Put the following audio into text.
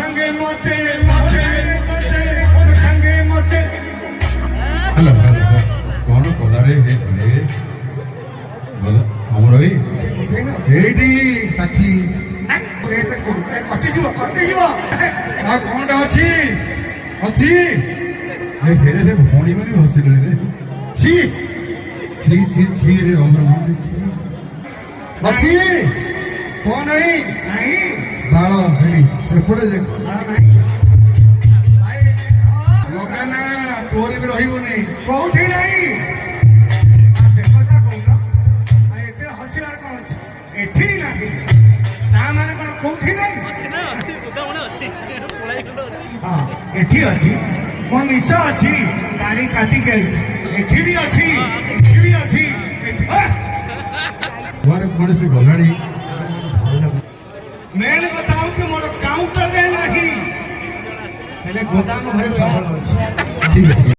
संगे मोते संगे मोते hello hello कौन कोलारे हे हे बोला हमरो एडी साखी कटी जीव आ कोन अछि अछि हे हे से भोणी मारी हसिले रे छी छी छी छी रे हमरो मुंडे छी अछि कोन नहीं बाळ हेडी एपडे जे लगाना तोरी भी रहिबो नहीं कोठी नहीं से কথা कहलो एते हसिलार कोन अछि एठी नाही ता माने कोन कोठी नहीं ଅଛି ନା ଅଛି ବୁଦା ମନେ ଅଛି ପଳାଇ ଗଲ ଅଛି हां एठी अछि कोन मिसा अछि गाड़ी काटी के अछि एठी भी अछि बड़े से गलाड़ी मेन बताओ कि मोर काउंटर रे नहीं हेले गोदाम घरे पागल अछि ठीक है।